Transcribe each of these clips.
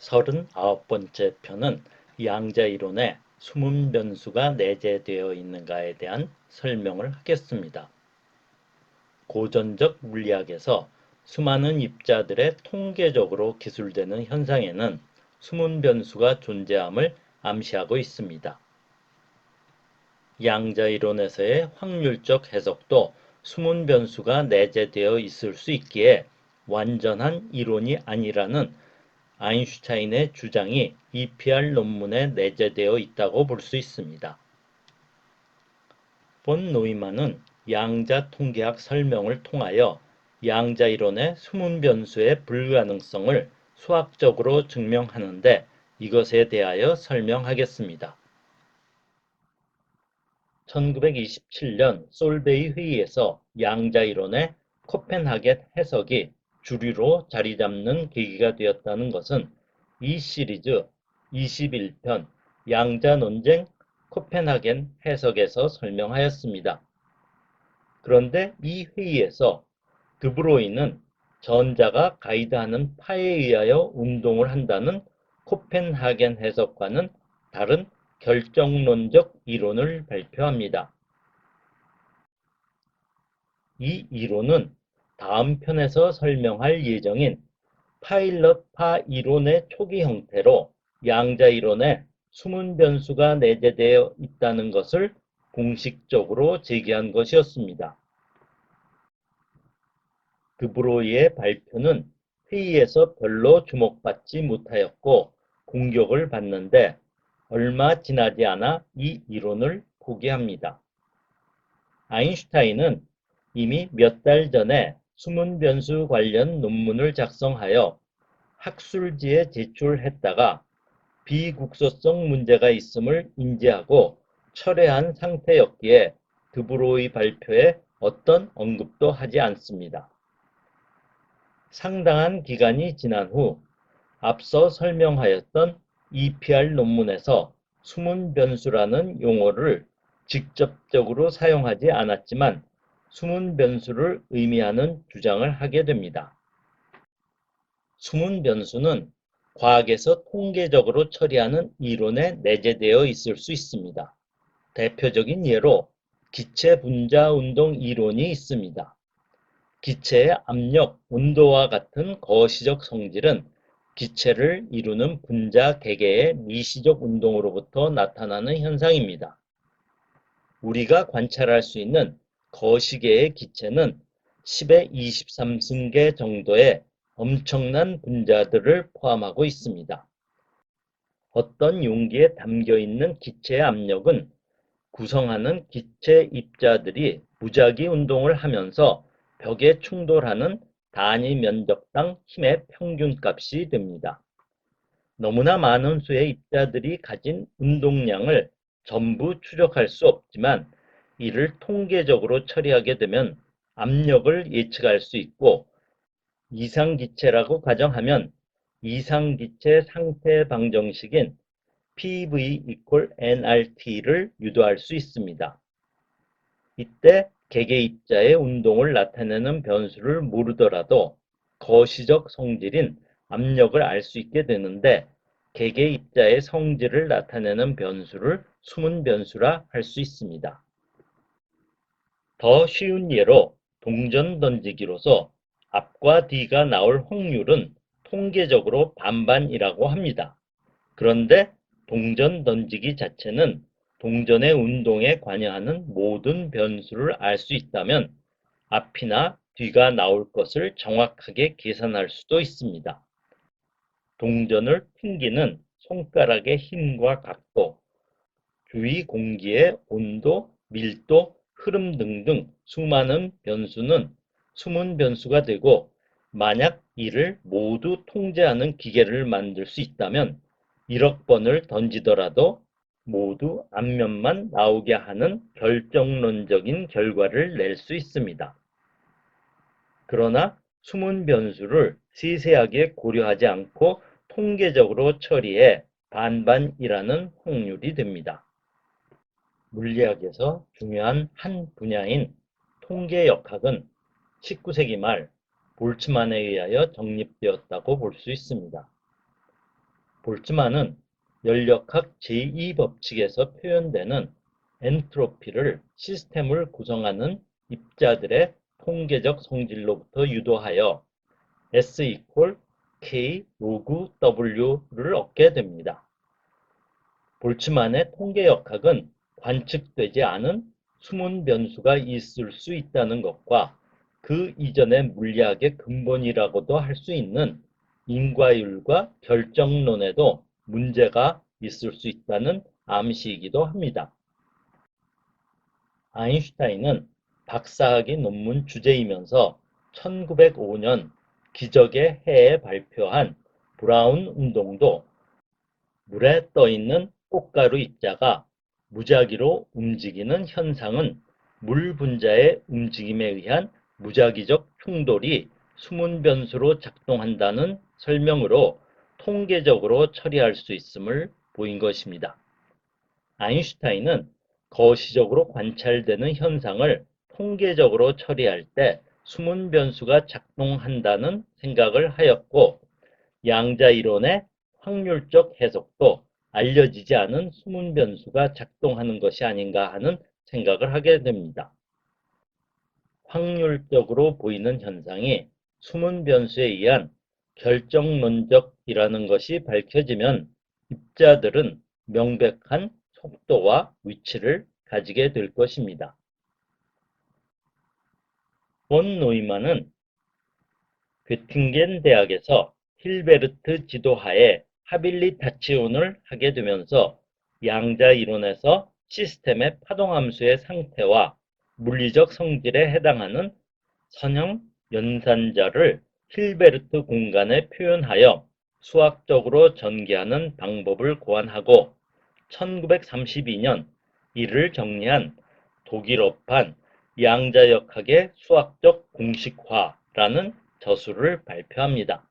39번째 편은 양자 이론에 숨은 변수가 내재되어 있는가에 대한 설명을 하겠습니다. 고전적 물리학에서 수많은 입자들의 통계적으로 기술되는 현상에는 숨은 변수가 존재함을 암시하고 있습니다. 양자 이론에서의 확률적 해석도 숨은 변수가 내재되어 있을 수 있기에 완전한 이론이 아니라는 아인슈타인의 주장이 EPR 논문에 내재되어 있다고 볼 수 있습니다. 본 노이만은 양자 통계학 설명을 통하여 양자 이론의 숨은 변수의 불가능성을 수학적으로 증명하는데 이것에 대하여 설명하겠습니다. 1927년 솔베이 회의에서 양자 이론의 코펜하겐 해석이 주류로 자리잡는 계기가 되었다는 것은 이 시리즈 21편 양자 논쟁 코펜하겐 해석에서 설명하였습니다. 그런데 이 회의에서 드브로이는 전자가 가이드하는 파에 의하여 운동을 한다는 코펜하겐 해석과는 다른 결정론적 이론을 발표합니다. 이 이론은 다음 편에서 설명할 예정인 파일럿 파 이론의 초기 형태로 양자 이론에 숨은 변수가 내재되어 있다는 것을 공식적으로 제기한 것이었습니다. 드브로이의 발표는 회의에서 별로 주목받지 못하였고 공격을 받는데 얼마 지나지 않아 이 이론을 포기합니다. 아인슈타인은 이미 몇 달 전에 숨은 변수 관련 논문을 작성하여 학술지에 제출했다가 비국소성 문제가 있음을 인지하고 철회한 상태였기에 드브로이 발표에 어떤 언급도 하지 않습니다. 상당한 기간이 지난 후 앞서 설명하였던 EPR 논문에서 숨은 변수라는 용어를 직접적으로 사용하지 않았지만 숨은 변수를 의미하는 주장을 하게 됩니다. 숨은 변수는 과학에서 통계적으로 처리하는 이론에 내재되어 있을 수 있습니다. 대표적인 예로 기체 분자 운동 이론이 있습니다. 기체의 압력, 온도와 같은 거시적 성질은 기체를 이루는 분자 개개의 미시적 운동으로부터 나타나는 현상입니다. 우리가 관찰할 수 있는 거시계의 기체는 10의 23승계 정도의 엄청난 분자들을 포함하고 있습니다. 어떤 용기에 담겨 있는 기체의 압력은 구성하는 기체 입자들이 무작위 운동을 하면서 벽에 충돌하는 단위 면적당 힘의 평균값이 됩니다. 너무나 많은 수의 입자들이 가진 운동량을 전부 추적할 수 없지만 이를 통계적으로 처리하게 되면 압력을 예측할 수 있고 이상기체라고 가정하면 이상기체 상태 방정식인 PV = nRT를 유도할 수 있습니다. 이때 개개 입자의 운동을 나타내는 변수를 모르더라도 거시적 성질인 압력을 알 수 있게 되는데 개개 입자의 성질을 나타내는 변수를 숨은 변수라 할 수 있습니다. 더 쉬운 예로 동전 던지기로서 앞과 뒤가 나올 확률은 통계적으로 반반이라고 합니다. 그런데 동전 던지기 자체는 동전의 운동에 관여하는 모든 변수를 알 수 있다면 앞이나 뒤가 나올 것을 정확하게 계산할 수도 있습니다. 동전을 튕기는 손가락의 힘과 각도, 주위 공기의 온도, 밀도, 흐름 등등 수많은 변수는 숨은 변수가 되고 만약 이를 모두 통제하는 기계를 만들 수 있다면 1억 번을 던지더라도 모두 앞면만 나오게 하는 결정론적인 결과를 낼 수 있습니다. 그러나 숨은 변수를 세세하게 고려하지 않고 통계적으로 처리해 반반이라는 확률이 됩니다. 물리학에서 중요한 한 분야인 통계역학은 19세기 말 볼츠만에 의하여 정립되었다고 볼 수 있습니다. 볼츠만은 연력학 제2법칙에서 표현되는 엔트로피를 시스템을 구성하는 입자들의 통계적 성질로부터 유도하여 S equal K 로그 W를 얻게 됩니다. 볼츠만의 통계역학은 관측되지 않은 숨은 변수가 있을 수 있다는 것과 그 이전의 물리학의 근본이라고도 할 수 있는 인과율과 결정론에도 문제가 있을 수 있다는 암시이기도 합니다. 아인슈타인은 박사학위 논문 주제이면서 1905년 기적의 해에 발표한 브라운 운동도 물에 떠있는 꽃가루 입자가 무작위로 움직이는 현상은 물 분자의 움직임에 의한 무작위적 충돌이 숨은 변수로 작동한다는 설명으로 통계적으로 처리할 수 있음을 보인 것입니다. 아인슈타인은 거시적으로 관찰되는 현상을 통계적으로 처리할 때 숨은 변수가 작동한다는 생각을 하였고, 양자 이론의 확률적 해석도 알려지지 않은 숨은 변수가 작동하는 것이 아닌가 하는 생각을 하게 됩니다. 확률적으로 보이는 현상이 숨은 변수에 의한 결정론적이라는 것이 밝혀지면 입자들은 명백한 속도와 위치를 가지게 될 것입니다. 본 노이만은 괴팅겐 대학에서 힐베르트 지도하에 하빌리타치온을 하게 되면서 양자 이론에서 시스템의 파동함수의 상태와 물리적 성질에 해당하는 선형 연산자를 힐베르트 공간에 표현하여 수학적으로 전개하는 방법을 고안하고 1932년 이를 정리한 독일어판 양자역학의 수학적 공식화라는 저술을 발표합니다.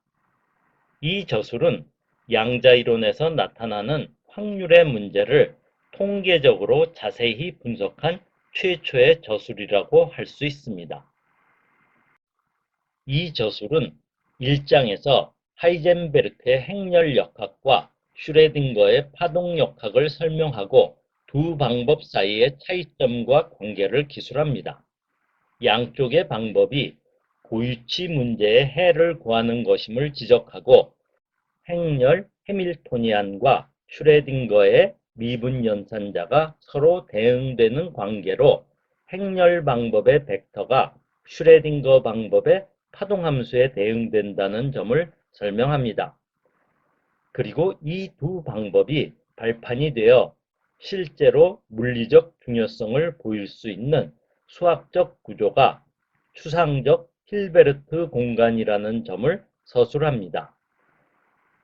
이 저술은 양자이론에서 나타나는 확률의 문제를 통계적으로 자세히 분석한 최초의 저술이라고 할 수 있습니다. 이 저술은 1장에서 하이젠베르크의 행렬역학과 슈레딩거의 파동역학을 설명하고 두 방법 사이의 차이점과 관계를 기술합니다. 양쪽의 방법이 고유치 문제의 해를 구하는 것임을 지적하고 행렬 해밀토니안과 슈레딩거의 미분 연산자가 서로 대응되는 관계로 행렬 방법의 벡터가 슈레딩거 방법의 파동함수에 대응된다는 점을 설명합니다. 그리고 이 두 방법이 발판이 되어 실제로 물리적 중요성을 보일 수 있는 수학적 구조가 추상적 힐베르트 공간이라는 점을 서술합니다.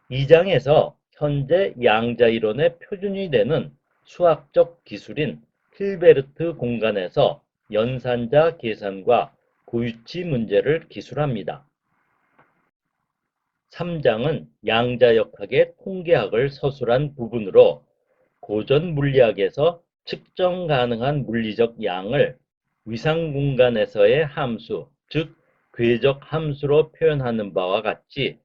2장에서 현재 양자이론의 표준이 되는 수학적 기술인 힐베르트 공간에서 연산자 계산과 고유치 문제를 기술합니다. 3장은 양자역학의 통계학을 서술한 부분으로 고전 물리학에서 측정 가능한 물리적 양을 위상 공간에서의 함수, 즉 궤적 함수로 표현하는 바와 같이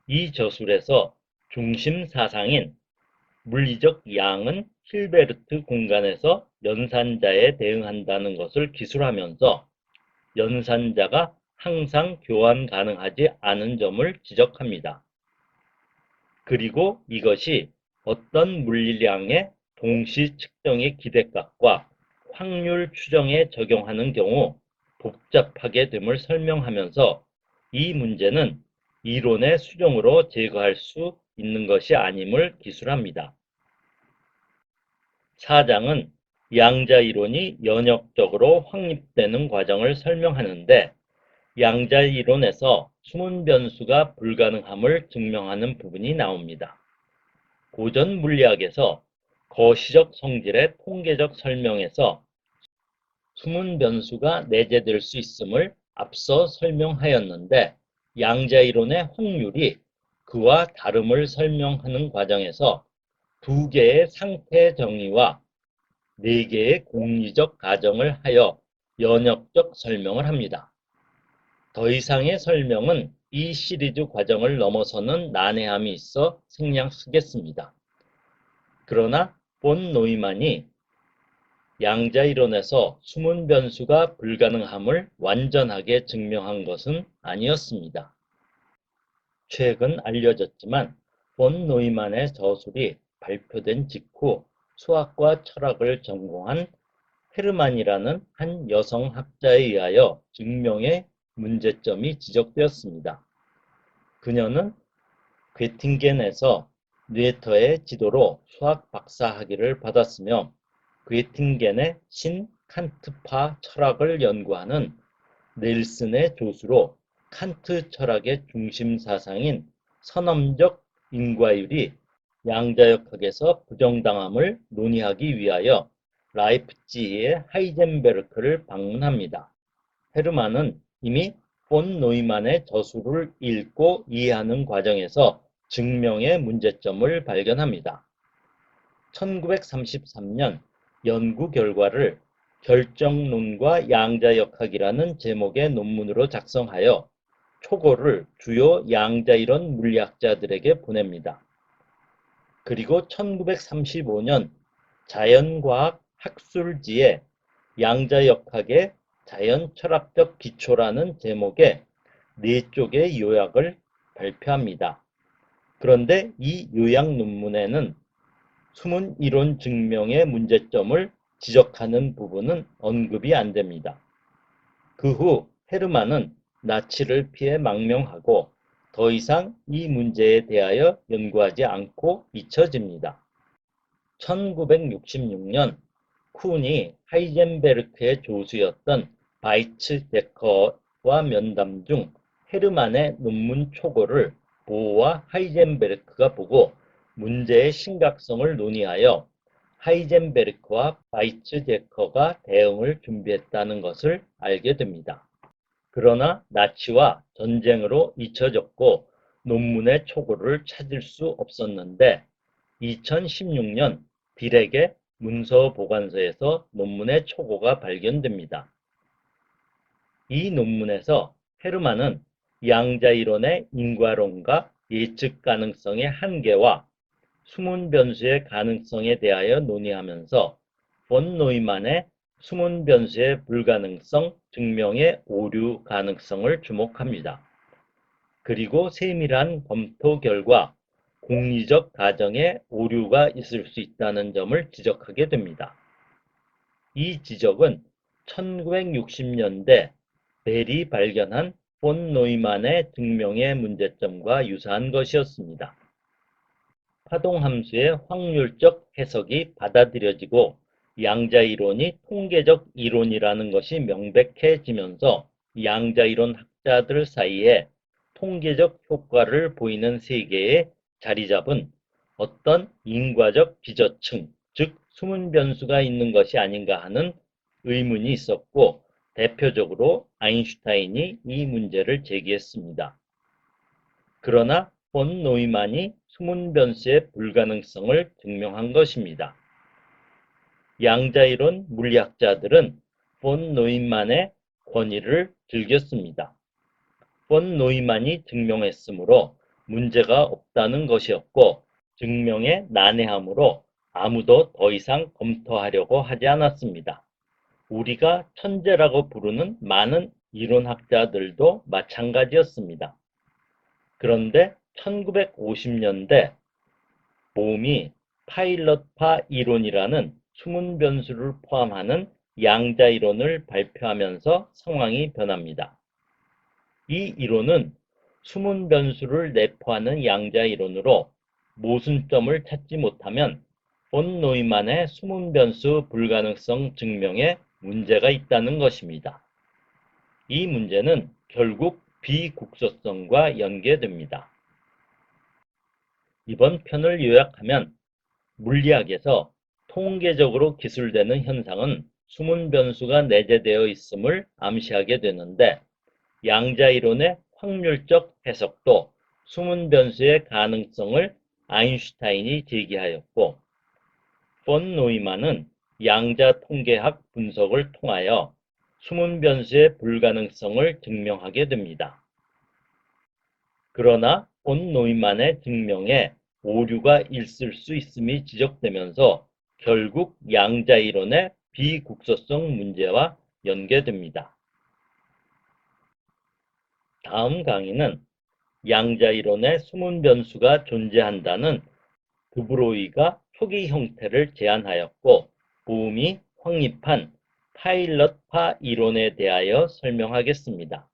이 저술에서 중심 사상인 물리적 양은 힐베르트 공간에서 연산자에 대응한다는 것을 기술하면서 연산자가 항상 교환 가능하지 않은 점을 지적합니다. 그리고 이것이 어떤 물리량의 동시 측정의 기대값과 확률 추정에 적용하는 경우 복잡하게 됨을 설명하면서 이 문제는 이론의 수정으로 제거할 수 있는 것이 아님을 기술합니다. 4장은 양자이론이 연역적으로 확립되는 과정을 설명하는데 양자이론에서 숨은 변수가 불가능함을 증명하는 부분이 나옵니다. 고전 물리학에서 거시적 성질의 통계적 설명에서 숨은 변수가 내재될 수 있음을 앞서 설명하였는데 양자이론의 확률이 그와 다름을 설명하는 과정에서 두 개의 상태 정의와 네 개의 공리적 가정을 하여 연역적 설명을 합니다. 더 이상의 설명은 이 시리즈 과정을 넘어서는 난해함이 있어 생략하겠습니다. 그러나 본 노이만이 양자이론에서 숨은 변수가 불가능함을 완전하게 증명한 것은 아니었습니다. 최근 알려졌지만 본 노이만의 저술이 발표된 직후 수학과 철학을 전공한 헤르만이라는 한 여성학자에 의하여 증명의 문제점이 지적되었습니다. 그녀는 괴팅겐에서 뇌터의 지도로 수학 박사 학위를 받았으며 괴팅겐의 신칸트파 철학을 연구하는 넬슨의 조수로 칸트 철학의 중심 사상인 선험적 인과율이 양자역학에서 부정당함을 논의하기 위하여 라이프치히의 하이젠베르크를 방문합니다. 헤르만은 이미 폰 노이만의 저술을 읽고 이해하는 과정에서 증명의 문제점을 발견합니다. 1933년 연구 결과를 결정론과 양자역학이라는 제목의 논문으로 작성하여 초고를 주요 양자이론 물리학자들에게 보냅니다. 그리고 1935년 자연과학 학술지에 양자역학의 자연철학적 기초라는 제목의 4쪽의 요약을 발표합니다. 그런데 이 요약 논문에는 숨은 이론 증명의 문제점을 지적하는 부분은 언급이 안 됩니다. 그 후 헤르만은 나치를 피해 망명하고 더 이상 이 문제에 대하여 연구하지 않고 잊혀집니다. 1966년 쿤이 하이젠베르크의 조수였던 바이츠데커와 면담 중 헤르만의 논문 초고를 보어와 하이젠베르크가 보고 문제의 심각성을 논의하여 하이젠베르크와 바이츠데커가 대응을 준비했다는 것을 알게 됩니다. 그러나 나치와 전쟁으로 잊혀졌고 논문의 초고를 찾을 수 없었는데 2016년 딜에게 문서 보관소에서 논문의 초고가 발견됩니다. 이 논문에서 헤르만은 양자이론의 인과론과 예측 가능성의 한계와 숨은 변수의 가능성에 대하여 논의하면서 본 노이만의 숨은 변수의 불가능성 증명의 오류 가능성을 주목합니다. 그리고 세밀한 검토 결과 공리적 가정에 오류가 있을 수 있다는 점을 지적하게 됩니다. 이 지적은 1960년대 벨이 발견한 본 노이만의 증명의 문제점과 유사한 것이었습니다. 파동함수의 확률적 해석이 받아들여지고 양자이론이 통계적 이론이라는 것이 명백해지면서 양자이론 학자들 사이에 통계적 효과를 보이는 세계에 자리 잡은 어떤 인과적 비저층, 즉 숨은 변수가 있는 것이 아닌가 하는 의문이 있었고 대표적으로 아인슈타인이 이 문제를 제기했습니다. 그러나 본 노이만이 숨은 변수의 불가능성을 증명한 것입니다. 양자이론 물리학자들은 본 노이만의 권위를 즐겼습니다. 본 노이만이 증명했으므로 문제가 없다는 것이었고 증명의 난해함으로 아무도 더 이상 검토하려고 하지 않았습니다. 우리가 천재라고 부르는 많은 이론학자들도 마찬가지였습니다. 그런데 1950년대 봄이 파일럿파 이론이라는 숨은 변수를 포함하는 양자이론을 발표하면서 상황이 변합니다. 이 이론은 숨은 변수를 내포하는 양자이론으로 모순점을 찾지 못하면 본 노이만의 숨은 변수 불가능성 증명에 문제가 있다는 것입니다. 이 문제는 결국 비국소성과 연계됩니다. 이번 편을 요약하면 물리학에서 통계적으로 기술되는 현상은 숨은 변수가 내재되어 있음을 암시하게 되는데 양자이론의 확률적 해석도 숨은 변수의 가능성을 아인슈타인이 제기하였고 폰 노이만은 양자 통계학 분석을 통하여 수문 변수의 불가능성을 증명하게 됩니다. 그러나 본 노이만의 증명에 오류가 있을 수 있음이 지적되면서 결국 양자이론의 비국소성 문제와 연계됩니다. 다음 강의는 양자이론에 수문 변수가 존재한다는 드브로이가 초기 형태를 제안하였고 보움이 확립한 파일럿파 이론에 대하여 설명하겠습니다.